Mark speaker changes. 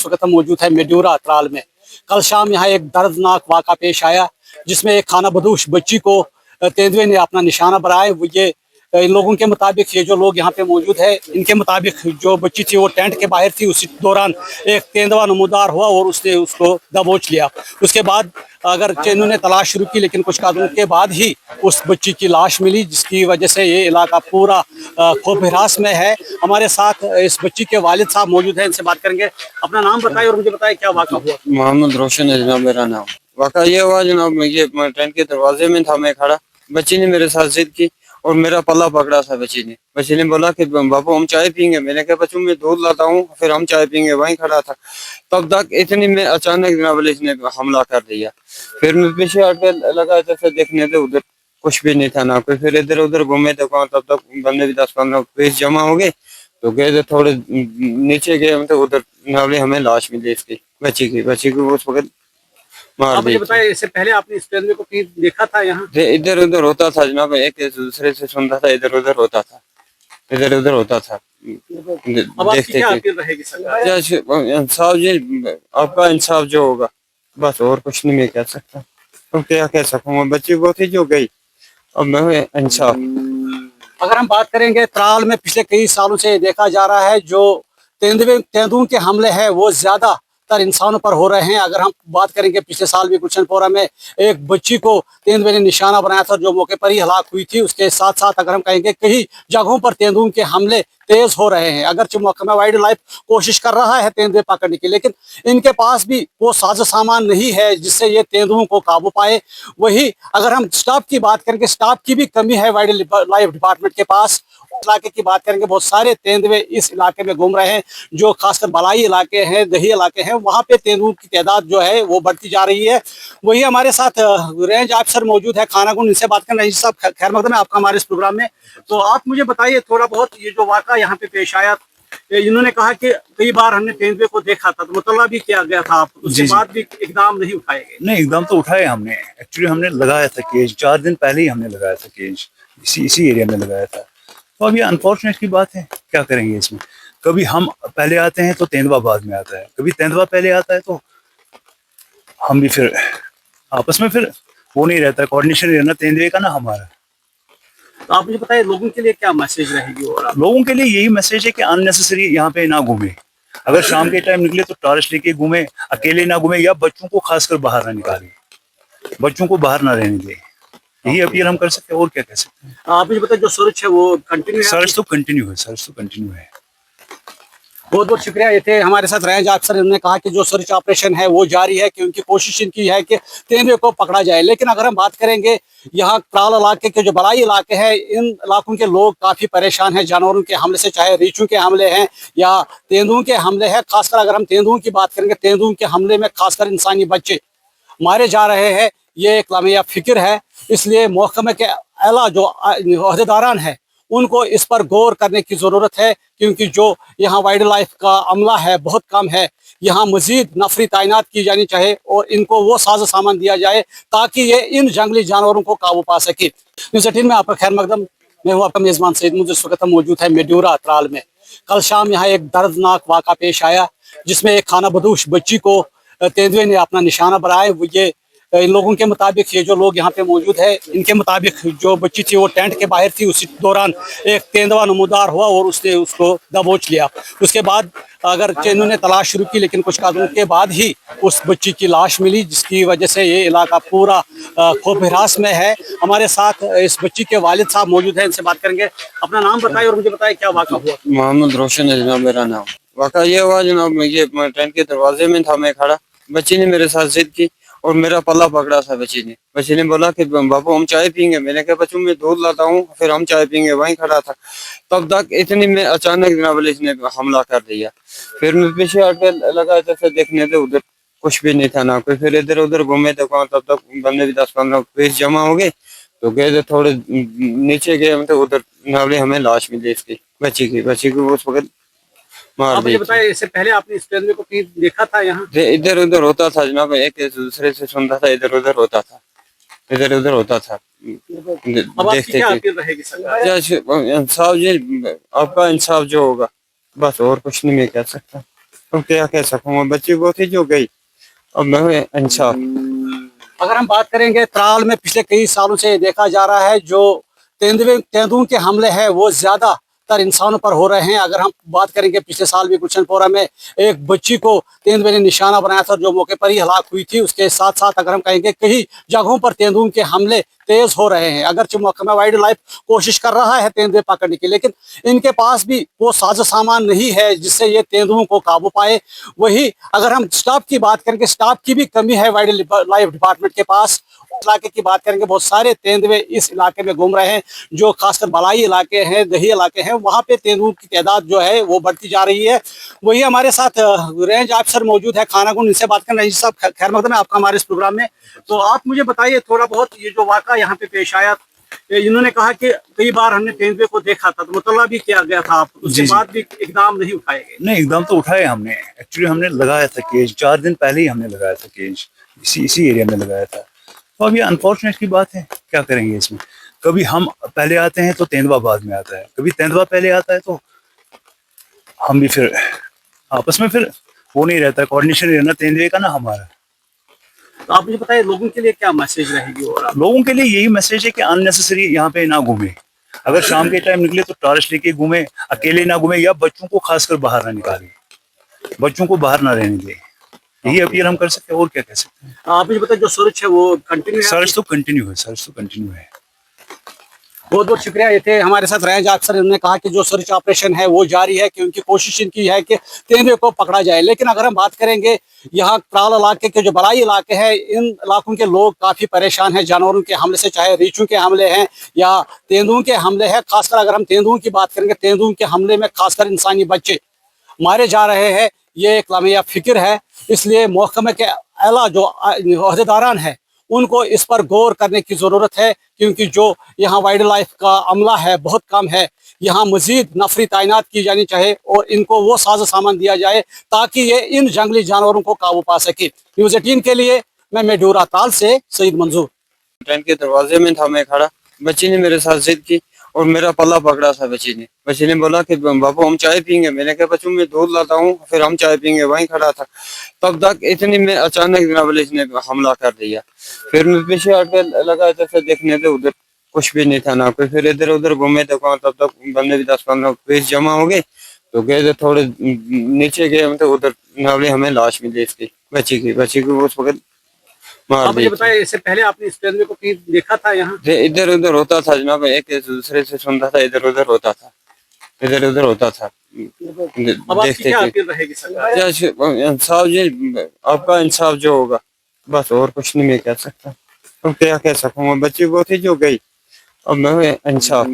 Speaker 1: इस वक्त हम मौजूद है मेड्यूरा अतराल में। कल शाम यहाँ एक दर्दनाक वाक़ा पेश आया जिसमें एक खाना बदोश बच्ची को तेंदुए ने अपना निशाना बनाया। ये इन लोगों के मुताबिक, ये जो लोग यहाँ पे मौजूद है इनके मुताबिक, जो बच्ची थी वो टेंट के बाहर थी। उसी दौरान एक तेंदुआ नमूदार हुआ और उसने उसको दबोच लिया। उसके बाद अगर इन्होंने तलाश शुरू की, लेकिन कुछ कदमों के बाद ही उस बच्ची की लाश मिली, जिसकी वजह से ये इलाका पूरा खौफ हिरास में है। हमारे साथ इस बच्ची के वालिद साहब मौजूद हैं, इनसे बात करेंगे। अपना नाम बताइए और मुझे बताइए क्या वाक़ा हुआ।
Speaker 2: मोहम्मद रोशन है जनाब मेरा नाम। वाक़ा ये हुआ जनाब, ये ट्रेन के दरवाजे में था मैं खड़ा, बच्ची ने मेरे साथ जिद की और मेरा पल्ला पकड़ा था। बच्ची ने बोला कि बापू हम चाय पीएंगे। मैंने कहा बच्चों मैं दूध लाता हूँ फिर हम चाय पीएंगे। वहीं खड़ा था, तब तक इतनी में अचानक जनाब इसने हमला कर दिया। फिर मैं पीछे हट के लगा तो देखने थे, उधर कुछ भी नहीं था ना कोई। फिर इधर उधर घूमे तो तब तक बंदे भी 10-15 पेश जमा हो गए। तो गए थे थोड़े नीचे गए तो उधर नावले हमें लाश मिली इसकी बच्ची की उस वक्त मार
Speaker 1: आप
Speaker 2: दी।
Speaker 1: मुझे बताइए, इससे पहले आपने इस तेंदुए को कहीं देखा था यहाँ?
Speaker 2: इधर उधर होता था जनाब, एक दूसरे से सुनता था, इधर उधर होता था, इधर उधर होता था।
Speaker 1: अब आपकी
Speaker 2: देखते
Speaker 1: क्या
Speaker 2: थे।
Speaker 1: अपील रहेगी सरकार से?
Speaker 2: इंसाफ जी, आपका इंसाफ जो होगा बस, और कुछ नहीं मैं कह सकता। तो क्या कह सकूंगा, बच्ची वो थी जो गई, अब मैं इंसाफ।
Speaker 1: अगर हम बात करेंगे, त्राल में पिछले कई सालों से देखा जा रहा है जो तेंदुओं के हमले हैं वो ज्यादातर इंसानों पर हो रहे हैं। अगर हम बात करेंगे, पिछले साल भी गुलशनपोरा में एक बच्ची को तेंदुए ने निशाना बनाया था जो मौके पर ही हलाक हुई थी। उसके साथ साथ अगर हम कहेंगे, कई जगहों पर तेंदुओं के हमले तेज हो रहे हैं। अगरचे महकमा वाइल्ड लाइफ कोशिश कर रहा है तेंदुए पकड़ने की, लेकिन इनके पास भी वो साजो सामान नहीं है जिससे ये तेंदुओं को काबू पाए। वही अगर हम स्टाफ की बात करेंगे, स्टाफ की भी कमी है वाइल्ड लाइफ डिपार्टमेंट के पास। इलाके की बात करेंगे, बहुत सारे तेंदुए इस इलाके में घूम रहे हैं। जो खासकर बलाई इलाके हैं, दही इलाके हैं, वहाँ पे तेंदुओं की तादाद जो है वो बढ़ती जा रही है। वही हमारे साथ रेंज अफसर मौजूद है खानाकुंड, इनसे बात करना। रंजीत साहब, खैर मकदम है आपका हमारे इस प्रोग्राम में। तो आप मुझे बताइए थोड़ा बहुत, ये जो वाक़ा यहाँ पे पेश आया, इन्होंने कहा कि कई बार हमने तेंदुए को देखा था, तो मुतल्ला भी किया गया था, उसके बाद भी इकदाम नहीं उठाए गए।
Speaker 3: नहीं, एकदम तो उठाए हमने। एक्चुअली हमने लगाया था केज, 4 दिन पहले ही हमने लगाया था केज, इसी एरिया में लगाया था। तो अब ये अनफॉर्चुनेट की बात है, क्या करेंगे इसमें। कभी हम पहले आते हैं तो तेंदुआ बाद में आता है, कभी तेंदुआ पहले आता है तो हम भी फिर आपस में फिर वो नहीं रहता, कोऑर्डिनेशन रहना तेंदुए का ना हमारा।
Speaker 1: तो आप मुझे बताइए लोगों के लिए क्या मैसेज रहेगी? और
Speaker 3: लोगों के लिए यही मैसेज है कि अननेसेसरी यहाँ पे ना घूमे। अगर शाम के टाइम निकले तो टॉर्च लेके घूमे, अकेले ना घूमे, या बच्चों को खासकर बाहर ना निकाले, बच्चों को बाहर ना रहने दें। यही अपील हम कर सकते हैं, और क्या कह सकते हैं।
Speaker 1: आप मुझे बताइए, जो सर्च है वो कंटिन्यू है?
Speaker 3: सर्च तो कंटिन्यू है, सर्च तो कंटिन्यू है।
Speaker 1: बहुत बहुत शुक्रिया। ये थे हमारे साथ रेंज अफसर, इन्होंने कहा कि जो सर्च ऑपरेशन है वो जारी है, कि उनकी कोशिश इनकी है कि तेंदुए को पकड़ा जाए। लेकिन अगर हम बात करेंगे, यहाँ त्राल इलाके के जो बड़ाई इलाके हैं, इन इलाकों के लोग काफ़ी परेशान हैं जानवरों के हमले से, चाहे रीछों के हमले हैं या तेंदुओं के हमले हैं। खासकर अगर हम तेंदुओं की बात करेंगे, तेंदुओं के हमले में खासकर इंसानी बच्चे मारे जा रहे हैं, ये एक लामिया फिक्र है। इसलिए महकमे के आला जो अहदेदारान है उनको इस पर गौर करने की ज़रूरत है, क्योंकि जो यहाँ वाइल्ड लाइफ का अमला है बहुत कम है। यहाँ मज़ीद नफरी तैनात की जानी चाहिए और इनको वो साजो सामान दिया जाए ताकि ये इन जंगली जानवरों को काबू पा सके। न्यूज़ 18 में आपका खैर मकदम, मैं हूँ आपका मेज़बान सईद। मुझे इस वक्त मौजूद है मेड्यूरा अतराल में। कल शाम यहाँ एक दर्दनाक वाक़ा पेश आया जिसमें एक खाना बदोश बच्ची को तेंदुए ने अपना निशाना बनाया। ये इन लोगों के मुताबिक, ये जो लोग यहाँ पे मौजूद है इनके मुताबिक, जो बच्ची थी वो टेंट के बाहर थी। उसी दौरान एक तेंदुआ नमूदार हुआ और उसने उसको दबोच लिया। उसके बाद अगर इन्होंने तलाश शुरू की, लेकिन कुछ कदमों के बाद ही उस बच्ची की लाश मिली, जिसकी वजह से ये इलाका पूरा खौफ हिरास में है। हमारे साथ इस बच्ची के वालिद साहब मौजूद हैं, इनसे बात करेंगे। अपना नाम बताइए और मुझे बताइए क्या वाक़ा हुआ।
Speaker 2: मोहम्मद रोशन है जनाब मेरा नाम। वाक़ा ये हुआ जनाब, ये ट्रेन के दरवाजे में था मैं खड़ा, बच्ची ने मेरे साथ जिद की और मेरा पल्ला पकड़ा था। बच्ची ने बोला कि बापू हम चाय पीएंगे। मैंने कहा बच्चों मैं दूध लाता हूँ फिर हम चाय पीएंगे। वहीं खड़ा था, तब तक इतनी में अचानक जनाब इसने हमला कर दिया। फिर मैं पीछे हट के लगा तो देखने थे, उधर कुछ भी नहीं था ना कोई। फिर इधर उधर घूमे तो तब तक बंदे भी 10-15 पेश जमा हो गए। तो गए थे थोड़े नीचे गए तो उधर नावले हमें लाश मिली इसकी बच्ची की उस वक्त मार
Speaker 1: आप
Speaker 2: दी।
Speaker 1: मुझे बताइए, इससे पहले आपने इस तेंदुए को कहीं देखा था यहाँ?
Speaker 2: इधर उधर होता था जनाब, एक दूसरे से सुनता था, इधर उधर होता था, इधर उधर होता था।
Speaker 1: अब आपकी
Speaker 2: देखते
Speaker 1: क्या
Speaker 2: थे।
Speaker 1: अपील रहेगी सरकार से?
Speaker 2: इंसाफ जी, आपका इंसाफ जो होगा बस, और कुछ नहीं मैं कह सकता। अब क्या कह सकूँ, बच्ची वो थी जो गई, अब मैं इंसाफ।
Speaker 1: अगर हम बात करेंगे त्राल में पिछले कई सालों से देखा जा रहा है जो तेंदुओं के हमले हैं वो ज्यादा तर इंसानों पर हो रहे हैं। अगर हम बात करेंगे पिछले साल भी गुलशनपोरा में एक बच्ची को तेंदुए ने निशाना बनाया था जो मौके पर ही हलाक हुई थी। उसके साथ साथ अगर हम कहेंगे कई जगहों पर तेंदुओं के हमले तेज हो रहे हैं। अगरचे महकमा वाइल्ड लाइफ कोशिश कर रहा है तेंदुए पकड़ने की, लेकिन इनके पास भी वो साजो सामान नहीं है जिससे ये तेंदुओं को काबू पाए। वही अगर हम स्टाफ की बात करेंगे, स्टाफ की भी कमी है वाइल्ड लाइफ डिपार्टमेंट के पास। इलाके की बात करेंगे, बहुत सारे तेंदुए इस इलाके में घूम रहे हैं जो खासकर बलाई इलाके हैं, दही इलाके हैं, वहां पे तेंदुओं की तादाद जो है वो बढ़ती जा रही है। वही हमारे साथ रेंज अफसर मौजूद है खानाकुंड, इनसे बात करना। रंजीत साहब, खैर मकदम है आपका हमारे इस प्रोग्राम में। तो आप मुझे बताइए थोड़ा बहुत ये जो वाक़ा यहाँ पे पेश आया, इन्होंने कहा कि कई बार हमने तेंदुए को देखा था, तो मुतल्ला भी किया गया था, उसके बाद भी इकदाम नहीं उठाए गए।
Speaker 3: नहीं, एकदम तो उठाए हमने। एक्चुअली हमने लगाया था केज, 4 दिन पहले ही हमने लगाया था केज, इसी एरिया में लगाया था। तो अब ये अनफॉर्चुनेट की बात है, क्या करेंगे इसमें। कभी हम पहले आते हैं तो तेंदुआ बाद में आता है, कभी तेंदुआ पहले आता है तो हम भी फिर आपस में फिर वो नहीं रहता, कोऑर्डिनेशन रहना तेंदुए का ना हमारा।
Speaker 1: तो आप मुझे बताइए लोगों के लिए क्या मैसेज रहेगी? और
Speaker 3: लोगों के लिए यही मैसेज है कि अननेसेसरी यहाँ पे ना घूमे। अगर शाम के टाइम निकले तो टॉर्च लेके घूमे, अकेले ना घूमे, या बच्चों को खासकर बाहर ना निकाले, बच्चों को बाहर ना रहने दे। यही अपील हम कर सकते हैं, और क्या कह सकते हैं।
Speaker 1: आप मुझे बताइए जो सर्च है वो कंटिन्यू है?
Speaker 3: सर्च तो कंटिन्यू है, सर्च तो कंटिन्यू है।
Speaker 1: बहुत बहुत शुक्रिया। ये थे हमारे साथ रेंज अफसर, इन्होंने कहा कि जो सर्च ऑपरेशन है वो जारी है, कि उनकी कोशिश इनकी है कि तेंदुए को पकड़ा जाए। लेकिन अगर हम बात करेंगे यहाँ त्राल इलाके के जो बलाई इलाके हैं, इन इलाकों के लोग काफ़ी परेशान हैं जानवरों के हमले से, चाहे रीछों के हमले हैं या तेंदुओं के हमले हैं। खासकर अगर हम तेंदुओं की बात करेंगे, तेंदुओं के हमले में खासकर इंसानी बच्चे मारे जा रहे हैं, ये एक लामिया फिक्र है। इसलिए महकमे के आला जो अहदेदारान है उनको इस पर गौर करने की ज़रूरत है, क्योंकि जो यहाँ वाइल्ड लाइफ का अमला है बहुत कम है। यहाँ मजीद नफरी तैनात की जानी चाहिए और इनको वो साजो सामान दिया जाए ताकि ये इन जंगली जानवरों को काबू पा सके। न्यूज़ 18 के लिए मैं मेडूरा ताल से सईद मंजूर।
Speaker 2: ट्रेन के दरवाजे में था मैं खड़ा, बच्ची ने मेरे साथ जिद की और मेरा पल्ला पकड़ा था। बच्ची ने बोला कि बापू हम चाय पीएंगे। मैंने कहा बच्चों मैं दूध लाता हूँ फिर हम चाय पीएंगे। वहीं खड़ा था, तब तक इतनी में अचानक जनाब इसने हमला कर दिया। फिर मैं पीछे हट के लगा तो देखने थे, उधर कुछ भी नहीं था ना कोई। फिर इधर उधर घूमे तो तब तक बंदे भी 10-15 पेश जमा हो गए। तो गए थे थोड़े नीचे गए तो उधर नावले हमें लाश मिली इसकी बच्ची की उस वक्त मार
Speaker 1: आप मुझे
Speaker 2: दी।
Speaker 1: बताइए इससे पहले आपने इस तेंदुए को कहीं देखा था यहाँ?
Speaker 2: इधर उधर होता था जनाब, एक दूसरे से सुनता था, इधर उधर होता था, इधर उधर होता था,
Speaker 1: अब आपकी
Speaker 2: देखते
Speaker 1: क्या
Speaker 2: थे।
Speaker 1: अपील रहेगी सरकार?
Speaker 2: इंसाफ जी, आपका इंसाफ जो होगा बस, और कुछ नहीं मैं कह सकता। अब क्या कह सकूँ, बच्ची वो थी जो गई, अब मैं इंसाफ।